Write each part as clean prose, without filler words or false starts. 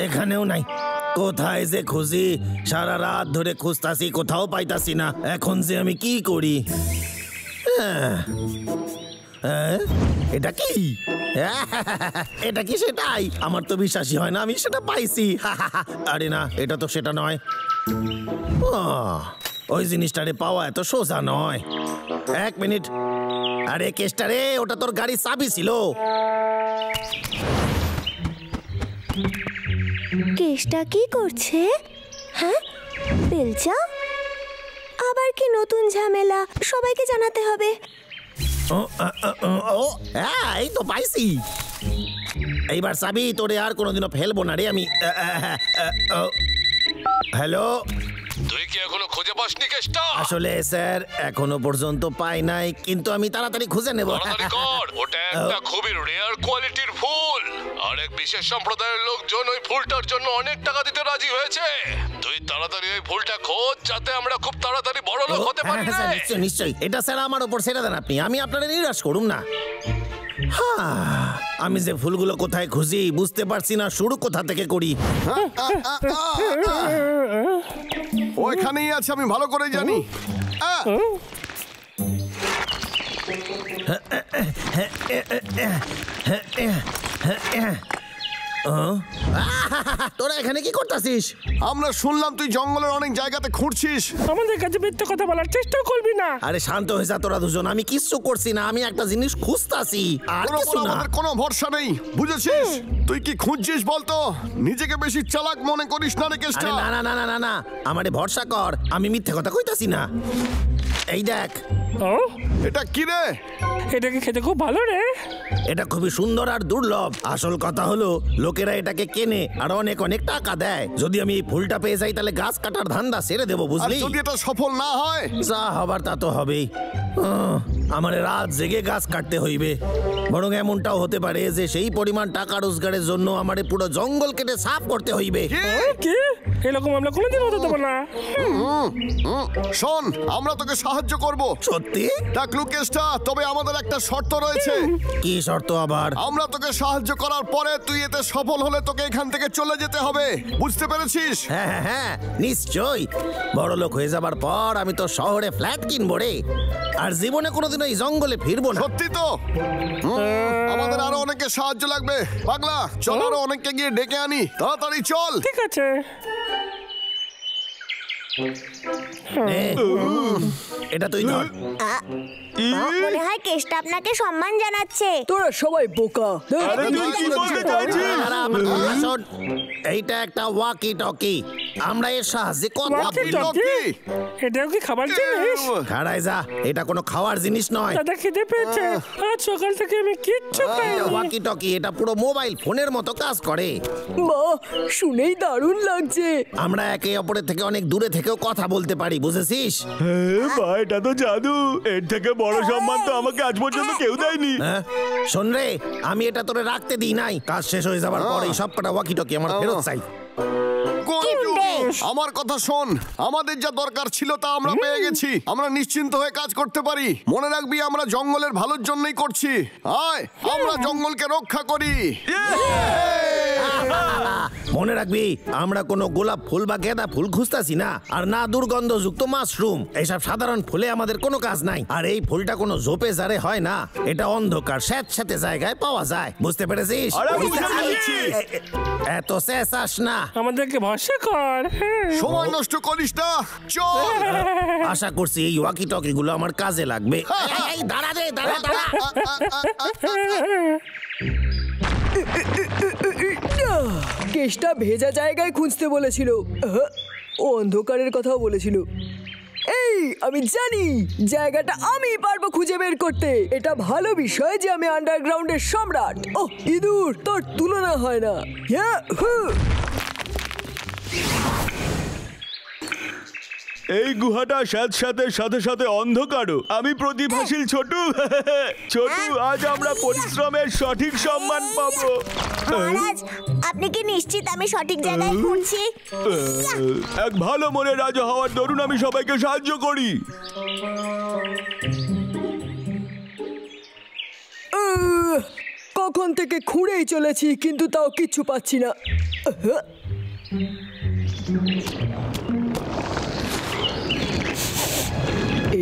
এখানেও নাই। কোথায় যে খুঁজি, সারা রাত ধরে খুঁজতাছি, কোথাও পাইতাছি না। এখন যে আমি কি করি? এটা কি? এটা কি সেটাই? আমার তো বিশ্বাসই হয় না আমি সেটা পাইছি। আরে না, এটা তো সেটা নয়। ওই জিনিসটারে পাওয়া এত সোজা নয়। এক মিনিট। আরে কেষ্টা রে, ওটা তোর গাড়ির চাবি ছিল। কেষ্টা কি করছে? হ্যাঁ, বেলচা আবার কি নতুন ঝামেলা? সবাইকে জানাতে হবে। এই তো পাইছি। এইবার চাবি তোরে আর কোনোদিনও ফেলবো না রে আমি। হ্যালো, তুই কি এখনো খুঁজে পাসনি কেষ্টা? আসলে স্যার এখনো পর্যন্ত পাই নাই, কিন্তু আমি তাড়াতাড়ি খুঁজে নেব। ওটা একটা খুবই রেয়ার কোয়ালিটির ফুল, আর এক বিশেষ সম্প্রদায়ের লোকজন ওই ফুলটার জন্য অনেক টাকা দিতে রাজি হয়েছে। তুই তাড়াতাড়ি ওই ফুলটা খোঁজ, যাতে আমরা খুব তাড়াতাড়ি বড় লোক হতে পারি। নিশ্চয়ই নিশ্চয়ই, এটা স্যার আমার উপর ছেড়ে দেন আপনি, আমি আপনারা নিরাশ করুন না। আমি যে ফুলগুলো কোথায় খুঁজি বুঝতে পারছি না, শুরু কোথা থেকে করি। ওইখানেই আছে, আমি ভালো করে জানি। তোরা এখানে কি করতেছিস? আমরা শুনলাম তুই জঙ্গলের অনেক জায়গাতে খুঁড়ছিস। আমাদের কাছে মিথ্যে কথা বলার চেষ্টা করবি না। আরে শান্ত হয়ে যা তোরা দুজন, আমি কিচ্ছু করছি না, আমি একটা জিনিস খুঁজতাছি, আর কিছু না। আমাদের কোনো ভরসা নেই, বুঝেছিস? তুই কি খুঁজছিস বলতো? নিজেকে বেশি চালাক মনে করিস না রে কেষ্টা। না না না না না না, আমারে ভরসা কর, আমি মিথ্যে কথা কইতাছি না। এই দেখ। এটা কি রে? এটা কি খেতে খুব ভালো রে? এটা খুবই সুন্দর আর দুর্লভ। আসল কথা হলো লোকেরা এটাকে কেনে আর অনেক অনেক টাকা দেয়। যদি আমি এই ফুলটা পেয়ে যাই তাহলে গাছ কাটার ধান্দা ছেড়ে দেবো, বুঝলি? যদি এটা সফল না হয়, যা হবার তা তো হবেই। আমার রাত জেগে গাছ কাটতে হইবে। বরং এমনটাও হতে পারে যে সেই পরিমাণ টাকা রোজগারের জন্য আমারে পুরো জঙ্গল কেটে সাফ করতে হইবে। কি? এরকম আমরা কোনোদিন হতে দেব না। শোন, আমরা তোকে সাহায্য করব। সত্যি? ডাকলু কেষ্টা, তবে আমাদের একটা শর্ত রয়েছে। কি শর্ত আবার? আমরা তোকে সাহায্য করার পরে তুই এতে সফল হলে তোকে এখান থেকে চলে যেতে হবে, বুঝতে পেরেছিস? হ্যাঁ হ্যাঁ হ্যাঁ, নিশ্চয়ই। বড় লোক হয়ে যাবার পর আমি তো শহরে ফ্ল্যাট কিনবো রে, আর জীবনে কোনোদিন এই জঙ্গলে ফিরবো না। সত্যি তো? আমাদের আরো অনেকে সাহায্য লাগবে। পাগলা, চল আরো অনেককে গিয়ে ডেকে আনি, তাড়াতাড়ি চল। ঠিক আছে। এটা তুই ধর। মনে হয় কেষ্টা আপনাকে সম্মান জানাচ্ছে। তোরা সবাই বোকা। এইটা একটা ওয়াকি টকি, আমরা এর সাহায্যে কথা বলি। এটাও কি খাবার জিনিস? খাড়াই যা, এটা কোনো খাওয়ার জিনিস নয়। দাদা খিদে পেয়েছে, আজ সকাল থেকে আমি কিচ্ছু খাইনি। ওয়াকি টকি, এটা পুরো মোবাইল ফোনের মতো কাজ করে। বাহ, শুনেই দারুণ লাগছে। আমরা একে অপরের থেকে অনেক দূরে থেকেও কথা বলতে পারি, বুঝেছিস? ভাই, এটা তো জাদু। এর থেকে বড় সম্মান তো আমাকে আজ পর্যন্ত কেউ দেয়নি। শোন রে, আমি এটা তোরে রাখতে দিই নাই। কাজ শেষ হয়ে যাবার পর এই সব কটা ওয়াকি টকি আমার ফেরত চাই। আমার কথা শোন, আমাদের যা দরকার ছিল তা আমরা পেয়ে গেছি। আমরা নিশ্চিন্ত হয়ে কাজ করতে পারি। মনে রাখবি, আমরা জঙ্গলের ভালোর জন্যই করছি। আয়, আমরা জঙ্গলকে রক্ষা করি। মনে রাখবি, আমরা কোনো গোলাপ ফুল বা গেঁদা ফুল খুঁজতাছি না, আর না দুর্গন্ধযুক্ত মাশরুম। এইসব সাধারণ ফুলে আমাদের কোনো কাজ নাই। আর এই ফুলটা কোনো ঝোপে জারে হয় না, এটা অন্ধকার স্যাঁতস্যাঁতে জায়গায় পাওয়া যায়, বুঝতে পেরেছিস? এত চেঁচাস না, আমাদেরকে ভরসা কর। সময় নষ্ট করিস না, চল। আশা করছি এই ওয়াকি টকি গুলো আমার কাজে লাগবে। দাঁড়া রে, দাঁড়া দাঁড়া। কেষ্টা ভেজা জায়গায় খুঁজতে বলেছিল, ও অন্ধকারের কথাও বলেছিল। এই, আমি জানি জায়গাটা আমি পারবো খুঁজে বের করতে। এটা ভালো বিষয় যে আমি আন্ডারগ্রাউন্ডের সম্রাট। ওহ ইঁদুর, তোর তুলনা হয় না। এই গুহাটা স্যাঁতস্যাঁতের সাথে সাথে অন্ধকারও। আমি প্রতিভাশীল ছোটু। ছোটু, আজ আমরা পরিশ্রমের সঠিক সম্মান পাবো। মহারাজ, আপনি কি নিশ্চিত আমি সঠিক জায়গায় খুঁজছি? এক ভালো মনে রাজা হওয়ার দরুন আমি সবাইকে সাহায্য করি। কখন থেকে খুঁড়েই চলেছি কিন্তু তাও কিচ্ছু পাচ্ছি না।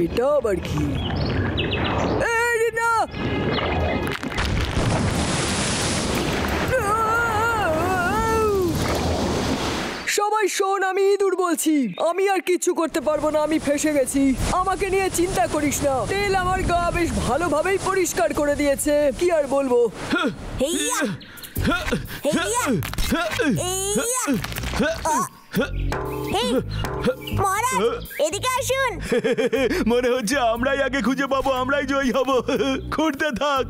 এটা আবার কি? এই না! সবাই শোন, আমি ইঁদুর বলছি। আমি আর কিচ্ছু করতে পারবো না, আমি ফেঁসে গেছি। আমাকে নিয়ে চিন্তা করিস না, তেল আমার গা বেশ ভালোভাবেই পরিষ্কার করে দিয়েছে। কি আর বলবো। হেইয়া হেইয়া এইয়া এই মহারাজ এদিকে আসুন। মনে হচ্ছে আমরাই আগে খুঁজে পাবো, আমরাই জয়ী হব। খুঁড়তে থাক।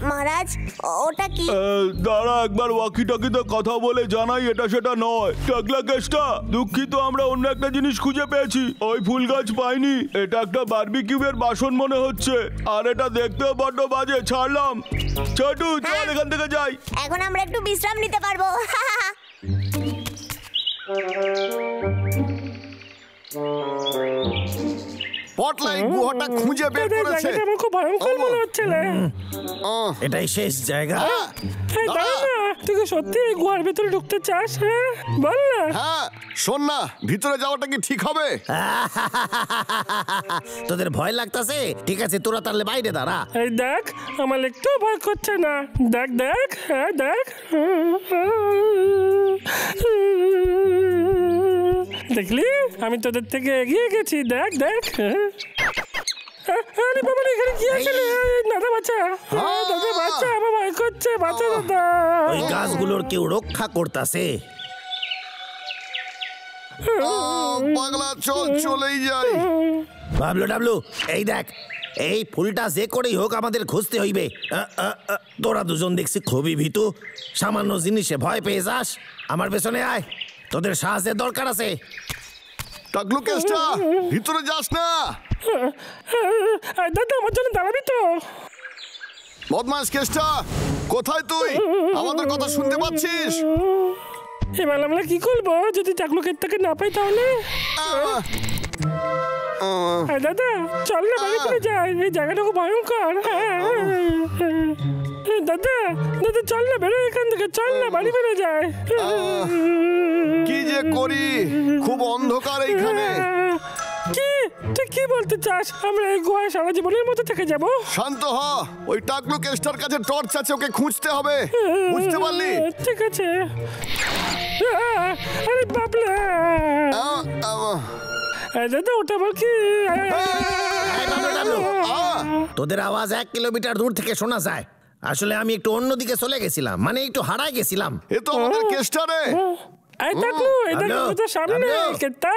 মহারাজ ওটা কি? দাঁড়া, একবার ওয়াকি টকিতে কথা বলে জানাই এটা সেটা নয়। টাকলা কেষ্টা, দুঃখিত, আমরা অন্য একটা জিনিস খুঁজে পেয়েছি। ওই ফুল গাছ পাইনি। এটা একটা বারবিকিউয়ের বাসন মনে হচ্ছে, আর এটা দেখতেও বড্ড বাজে। ছাড়লাম। ছোটু, চল এখান থেকে যাই। এখন আমরা একটু বিশ্রাম নিতে পারবো। পটলাই গুহাটা খুঁজে বের করেছে। জায়গাটা আমার খুব ভয়ঙ্কর মনে হচ্ছে না? এটাই শেষ জায়গা। এই দাঁড়া না, তুই কি সত্যি এই গুহার ভিতরে ঢুকতে চাস? হ্যাঁ বল না। হ্যাঁ শোন না, ভিতরে যাওয়াটা কি ঠিক হবে? তোদের ভয় লাগতাছে? ঠিক আছে, তোরা তাহলে বাইরে দাঁড়া। এই দেখ, আমার একটু ভয় করছে না। দেখ দেখ, হ্যাঁ দেখ। দেখলি, আমি তোদের থেকে এগিয়ে গেছি। দেখ দেখ। আরে বাবা, এখানে কি আছে? দাদা বাচ্চা, দাদা বাচ্চা, আমার ভয় করছে। বাচ্চা দাদা, ওই গাছগুলোর কেউ রক্ষা করতাছে। পাগলা, চল চলেই যাই। বাবলু ডাবলু, এই দেখ, এই ফুলটা যে করেই হোক আমাদের খুঁজতে হইবে। তোরা দুজন দেখছি খুবই ভীতু, সামান্য জিনিসে ভয় পেয়ে যাস। আমার পেছনে আয়, তোদের সাহায্যের দরকার আছে। টাকলু কেষ্টা, ভিতরে যাস না। দাদা আমার জন্য দাঁড়াবি তো? বদমাস কেষ্টা, কোথায় তুই? আমাদের কথা শুনতে পাচ্ছিস? এবার আমরা কি করবো যদি টাকলুকের থেকে না পাই তাহলে? দাদা চল না, বাড়ি ফিরে যাই। এই জায়গাটা খুব ভয়ঙ্কর। দাদা দাদা চল না, বেরো এখান থেকে। চল না, বাড়ি ফিরে যাই। কি যে করি, খুব অন্ধকার এইখানে। কি তুই কি বলতে চাস? আমরা এই গুহায় সারা জীবনের মতো থেকে যাব? শান্ত হ, ওই টাকলু কেষ্টার কাছে টর্চ আছে, ওকে খুঁজতে হবে। বুঝতে পারলি? ঠিক আছে। আরে বাবলা, দাদা ওটা বল কি? তোদের আওয়াজ 1 কিলোমিটার দূর থেকে শোনা যায়। আসলে আমি একটু অন্যদিকে চলে গেছিলাম, মানে একটু হারায় গেছিলাম। এ তো আমাদের কেষ্টা রে। এই টাকলু, এই দেখ তো সামনে কেতা।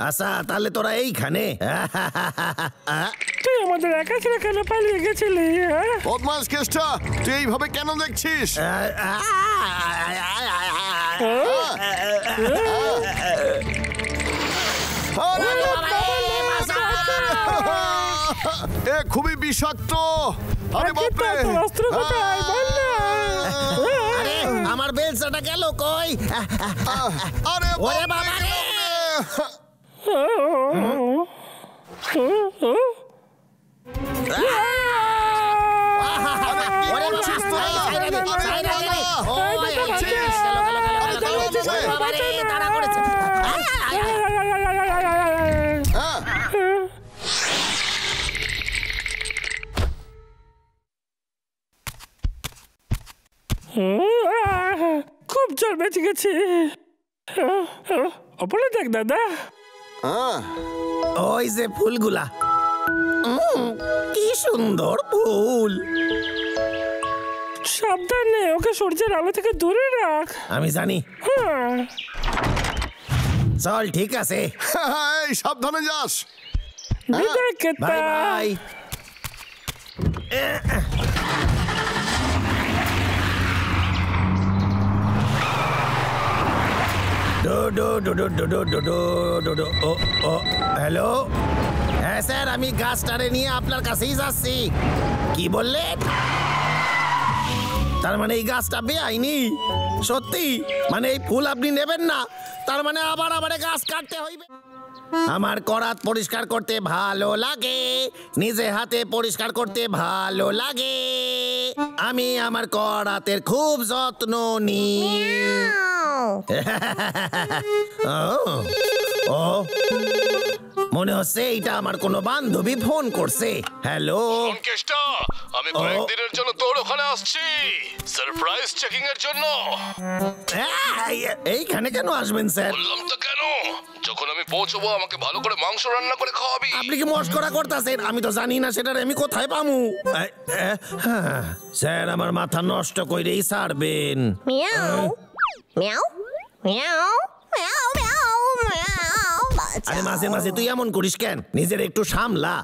আচ্ছা, তাহলে তোরা এইখানে? তুই আমাদের একা ছেড়ে কেন পালিয়ে গেছিলি? বদমাস কেষ্টা, তুই এইভাবে কেন দেখছিস? এ খুবই বিষাক্ত। আরে বাপরে, অস্ত্র কোথায় বল না? আরে আমার বেলচাটা গেল কই? আরে ওরে বাবা রে! ওরে বলছিস তো? তাড়া করেছে। খুব জোর বেঁচে গেছি। ওপরে দেখ দাদা। ওই যে ফুলগুলা, কি সুন্দর ফুল। সাবধানে, ওকে সূর্যের আলো থেকে দূরে রাখ। আমি জানি। চল ঠিক আছে, এই সাবধানে যাস। বিদায় কেতা। Bye bye. হ্যালো, হ্যাঁ স্যার, আমি গাছটারে নিয়ে আপনার কাছেই যাচ্ছি। কি বললেন? তার মানে এই গাছটা বেআইনি? সত্যি? মানে এই ফুল আপনি নেবেন না? তার মানে আবার গাছ কাটতে হইবে? আমার করাত পরিষ্কার করতে ভালো লাগে, নিজে হাতে পরিষ্কার করতে ভালো লাগে। আমি আমার করাতের খুব যত্ন নিই। ও মনে হচ্ছে এইটা আমার কোনো বান্ধবী ফোন করছে। হ্যালো কেষ্টা, আমি কয়েকদিনের জন্য তোর ওখানে আসছি সারপ্রাইজ চেকিং এর জন্য। এইখানে কেন আসবেন স্যার? বললাম তো কেন, যখন আমি পৌঁছবো আমাকে ভালো করে মাংস রান্না করে খাওয়াবি। আপনি কি মস্করা করতেছেন? আমি তো জানি না সেটার আমি কোথায় পামু। স্যার আমার মাথা নষ্ট কইরেই ছাড়বেন। মিয়াও মিয়াও মিয়াও মিয়াও মিয়াও মিয়াও। আরে মাঝে মাঝে তুই এমন করিস কেন? নিজের একটু সামলা।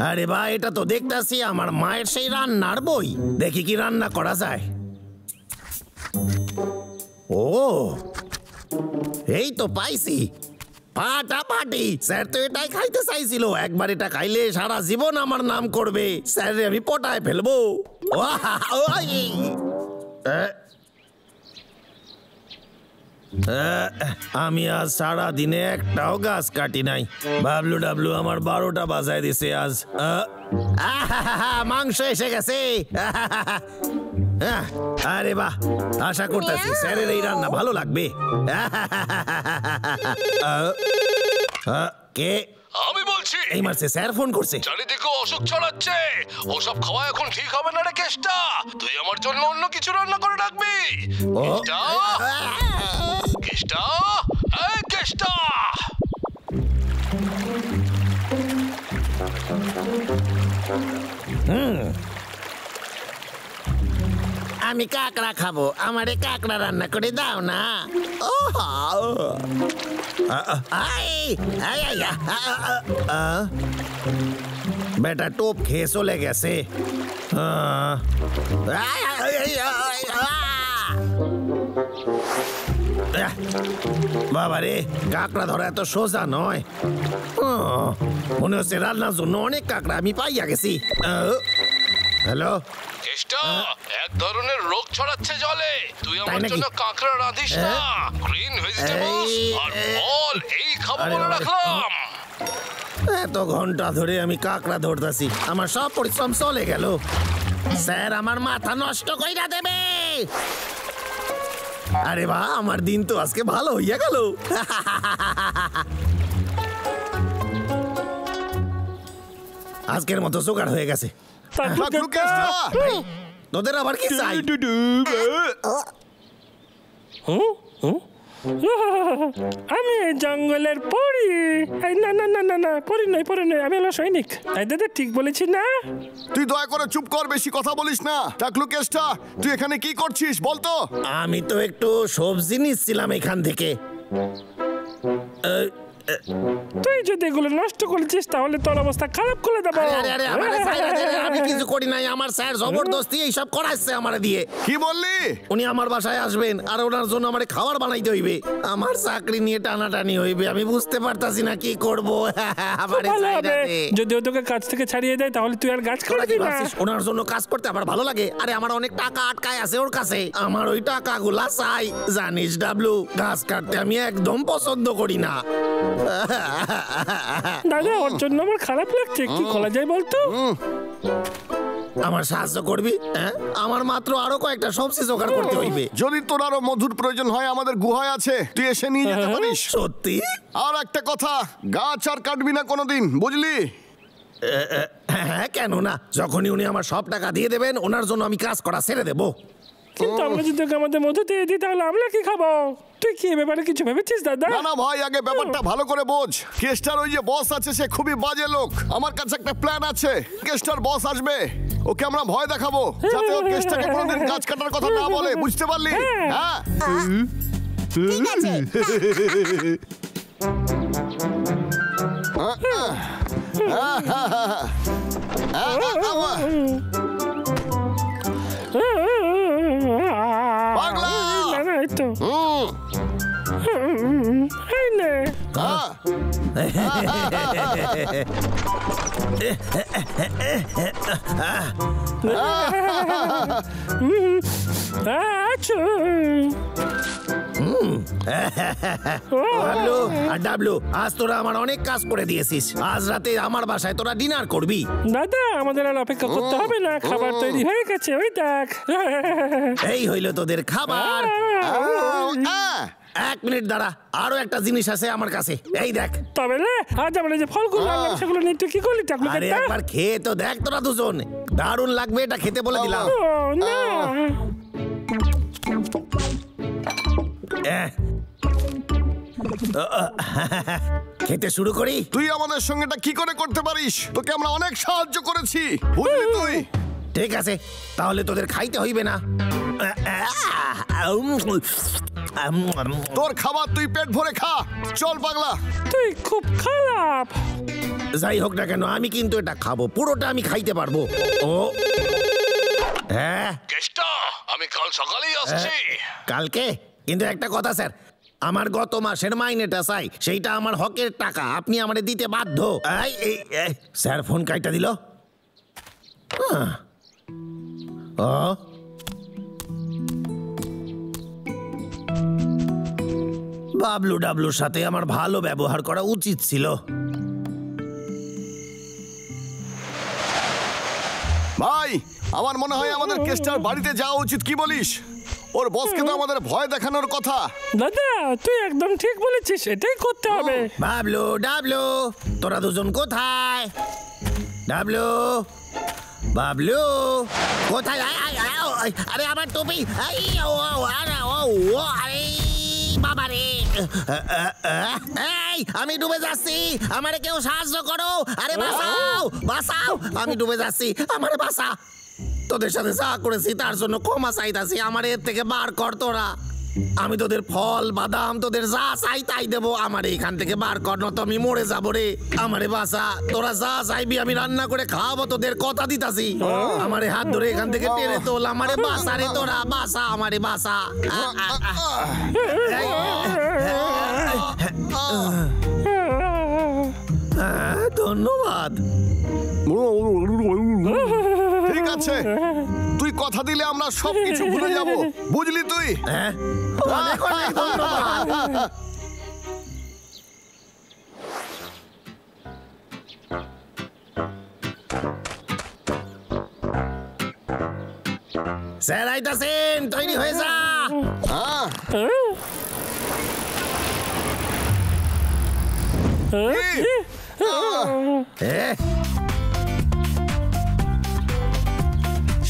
আরে ভাই, এটা তো দেখতাছি আমার মায়ের সেই রান্নার বই। দেখি কি রান্না করা যায়। ও এই তো পাইছি, পাটাপাটি। স্যার তো এটাই খাইতে চাইছিল। একবার এটা খাইলে সারা জীবন আমার নাম করবে। স্যার আমি পটায় ফেলবো। আমি আজ সারা দিনে একটাও গাছ কাটি নাই। বাবলু ডাবলু আমার 12টা বাজায় দিছে আজ। মাংস এসে গেছে। আরে বাহ, আশা করতেছি স্যারের এই রান্না ভালো লাগবে। কে? আমি বলছি। এই মারছে, স্যার ফোন করছে। চারিদিকে অসুখ ছড়াচ্ছে, ওসব খাওয়া এখন ঠিক হবে না রে কেষ্টা। তুই আমার জন্য অন্য কিছু রান্না করে রাখবি। কেষ্টা, কেষ্টা, এই কেষ্টা। আমি কাঁকড়া খাবো, আমারে কাঁকড়া রান্না করে দাও না। বেটা টোপ খেয়ে চলে গেছে। বাবা রে, কাঁকড়া ধরা এত সোজা নয়। মনে হচ্ছে রান্নার জন্য অনেক কাঁকড়া আমি পাইয়া গেছি। হ্যালো কেষ্টা, এক ধরনের রোগ ছড়াচ্ছে জলে। তুই আমার জন্য কাঁকড়া রাঁধিস না, গ্রিন ভেজিটেবলস আর ফল এই খাবো বলে রাখলাম। এত ঘন্টা ধরে আমি কাঁকড়া ধরতেছি, আমার সব পরিশ্রম চলে গেল। স্যার আমার মাথা নষ্ট কইরা দেবে। আরে বাহ, আমার দিন তো আজকে ভালো হইয়া গেল। আজকের মতো জোগাড় হয়ে গেছে। তোদের আবার কি চাই? আমি জঙ্গলের পরি। না না না না না, পরি নয়, পরি নয়, আমি হলো সৈনিক। দাদা ঠিক বলেছি না? তুই দয়া করে চুপ কর, বেশি কথা বলিস না। টাকলু কেষ্টা, তুই এখানে কি করছিস বলতো? আমি তো একটু সবজি নিচ্ছিলাম এখান থেকে। তুই যদি এগুলো নষ্ট করেছিস তাহলে তোর অবস্থা খারাপ করে দেবো। আমি কিছু করি নাই, আমার স্যার জবরদস্তি এইসব করাচ্ছে আমারে দিয়ে। কি বললি? উনি আমার বাসায় আসবেন আর ওনার জন্য আমারে খাবার বানাইতে হইবে। আমার চাকরি নিয়ে টানাটানি হইবে, আমি বুঝতে পারতাছি না কি করব। যদি ও তোকে কাজ থেকে ছাড়িয়ে দেয় তাহলে তুই আর গাছ কাটবি না। ওনার জন্য কাজ করতে আবার ভালো লাগে? আরে আমার অনেক টাকা আটকায় আছে ওর কাছে, আমার ওই টাকাগুলা চাই। জানিস ডাবলু, গাছ কাটতে আমি একদম পছন্দ করি না। দাদা, ওর জন্য আমার খারাপ লাগছে, কি করা যায় বলতো? আমার সাহায্য করবি? আমার মাত্র আরো কয়েকটা সবজি জোগাড় করতে হইবে। যদি তোর আরো মধুর প্রয়োজন হয়, আমাদের গুহায় আছে, তুই এসে নিয়ে যেতে পারিস। সত্যি? আর একটা কথা, গাছ আর কাটবি না কোনোদিন, বুঝলি? হ্যাঁ, কেন না? যখনই উনি আমার সব টাকা দিয়ে দেবেন, ওনার জন্য আমি কাজ করা ছেড়ে দেবো। কিন্তু আমরা যদি আমাদের মধু দিয়ে দিই তাহলে আমরা কি খাবো? তুই কি এ ব্যাপারে কিছু ভেবেছিস দাদা? না না ভাই, আগে ব্যাপারটা ভালো করে বোঝ। কেষ্টার ওই যে বস আছে, সে খুবই বাজে লোক। আমার কাছে একটা প্ল্যান আছে। কেষ্টার বস আসবে, ওকে আমরা ভয় দেখাবো যাতে ও কেষ্টাকে কোনোদিন গাছ কাটার কথা না বলে, বুঝতে পারলি? হ্যাঁ, ঠিক আছে। পাগলা। না না, এই তো এই নে। আচ্ছা, ডাবলু আর ডাবলু, আজ তোরা আমার অনেক কাজ করে দিয়েছিস। আজ রাতে আমার বাসায় তোরা ডিনার করবি। দাদা আমাদের আর অপেক্ষা করতে হবে না, খাবার তৈরি হয়ে গেছে, ওই দেখ। এই হইলো তোদের খাবার। এক মিনিট দাঁড়া, আরো একটা জিনিস আছে আমার কাছে, এই দেখ। তবে রে, আজ আমরা যে ফলগুলো আনলাম সেগুলো নিয়ে তুই কি করলি? আরে একবার খেয়ে তো দেখ তোরা দুজন, দারুণ লাগবে, এটা খেতে বলে দিলাম। না খেতে শুরু করি। তুই আমাদের সঙ্গে এটা কি করে করতে পারিস? তোকে আমরা অনেক সাহায্য করেছি, বুঝলি তুই? ঠিক আছে, তাহলে তোদের খাইতে হইবে না। তোর খাবার তুই পেট ভরে খা, চল পাগলা। তুই খুব খারাপ। যাই হোক না কেন, আমি কিন্তু এটা খাবো, পুরোটা আমি খাইতে পারবো। ও হ্যাঁ, কেষ্টা, আমি কাল সকালেই আসছি। কালকে? কিন্তু একটা কথা স্যার, আমার গত মাসের মাইনেটা চাই, সেইটা আমার হকের টাকা, আপনি আমারে দিতে বাধ্য। স্যার ফোন কাইটা দিল। বাবলু ডাবলুর সাথে আমার ভালো ব্যবহার করা উচিত ছিল। ভাই, আমার মনে হয় আমাদের কেষ্টার বাড়িতে যাওয়া উচিত, কি বলিস? ওর বসকে তো আমাদের ভয় দেখানোর কথা। দাদা তুই একদম ঠিক বলেছিস, এটাই করতে হবে। বাবলু ডাবলু, তোরা দুজন কোথায়? ডাবলু বাবলু কোথায়? আরে আমার টুপি! বাবা রে, এই আমি ডুবে যাচ্ছি, আমারে কেউ সাহায্য করো! আরে বাঁচাও, বাঁচাও, আমি ডুবে যাচ্ছি, আমারে বাঁচা! তোদের সাথে যা করেছি তার জন্য ক্ষমা চাইতাছি, আমার এর থেকে বার কর তোরা। আমি তোদের ফল বাদাম, তোদের যা চাই তাই দেবো, আমার এখান থেকে বার কর, না তো আমি মরে যাবো রে। আমারে বাঁচা, তোরা যা চাইবি আমি রান্না করে খাওয়াবো, তোদের কথা দিতাছি। আমারে হাত ধরে এখান থেকে টেনে তোল, আমারে বাঁচা রে, তোরা বাঁচা, আমারে বাঁচা। ধন্যবাদ। ঠিক আছে, তুই কথা দিলে আমরা সবকিছু ভুলে যাব, বুঝলি তুই? অনেক অনেক ধন্যবাদ। স্যার আইতাছেন, তৈরি হয়ে যা।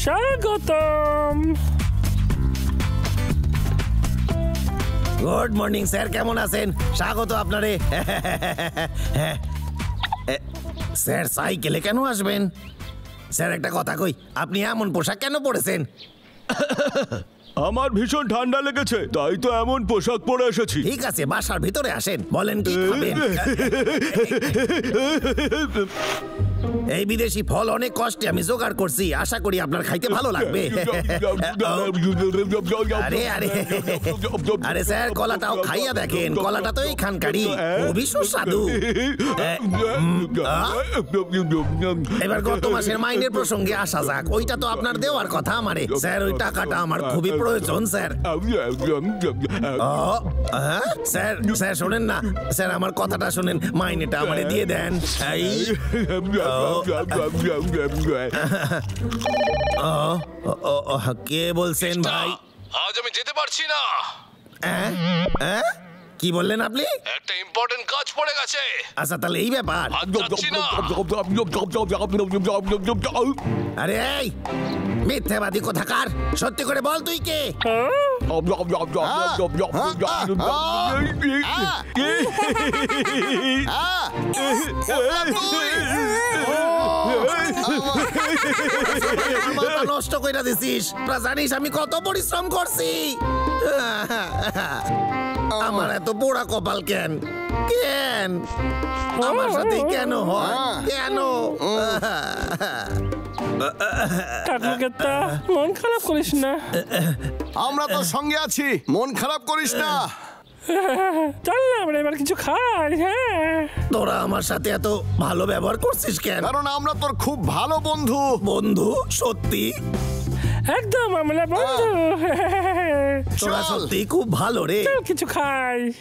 স্বাগতম। গুড মর্নিং স্যার, কেমন আছেন? স্বাগত আপনারে। স্যার সাইকেলে কেন আসবেন? স্যার একটা কথা কই, আপনি এমন পোশাক কেন পরেছেন? আমার ভীষণ ঠান্ডা লেগেছে, তাই তো এমন পোশাক পরে এসেছি। ঠিক আছে, বাসার ভিতরে আসেন, বলেন কি খাবেন? এই বিদেশি ফল অনেক কষ্টে আমি জোগাড় করছি, আশা করি আপনার খাইতে ভালো লাগবে। আরে আরে আরে স্যার, কলাটাও খাইয়া দেখেন, কলাটা তো এইখানকারই, খুবই সুস্বাদু। এবার গত মাসের মাইনের প্রসঙ্গে আসা যাক, ওইটা তো আপনার দেওয়ার কথা আমারে। স্যার ওই টাকাটা আমার খুবই প্রয়োজন স্যার। স্যার স্যার শোনেন না, স্যার আমার কথাটা শোনেন, মাইনেটা আমারে দিয়ে দেন। কে বলছেন ভাই? আজ আমি যেতে পারছি না। কি বললেন আপনি? একটা ইম্পর্টেন্ট কাজ পড়ে গেছে। আচ্ছা তাহলে এই ব্যাপার। যাচ্ছি না। আরে এই মিথ্যাবাদী কোথাকার, সত্যি করে বল তুই কে? নষ্ট করে দিছিস, জানিস আমি কত পরিশ্রম করছি। আমার এত পোড়া কপাল কেন? কেন আমার সাথে কেন হয়? কেন? মন খারাপ করিস না, আমরা তো সঙ্গে আছি, মন খারাপ করিস না। চল না আমরা এবার কিছু খাই। হ্যাঁ, তোরা আমার সাথে এত ভালো ব্যবহার করছিস কেন? কারণ আমরা তোর খুব ভালো বন্ধু। বন্ধু? সত্যি? একদম আমরা বন্ধু। তোরা চল। সত্যি খুব ভালো রে। চল কিছু খাই।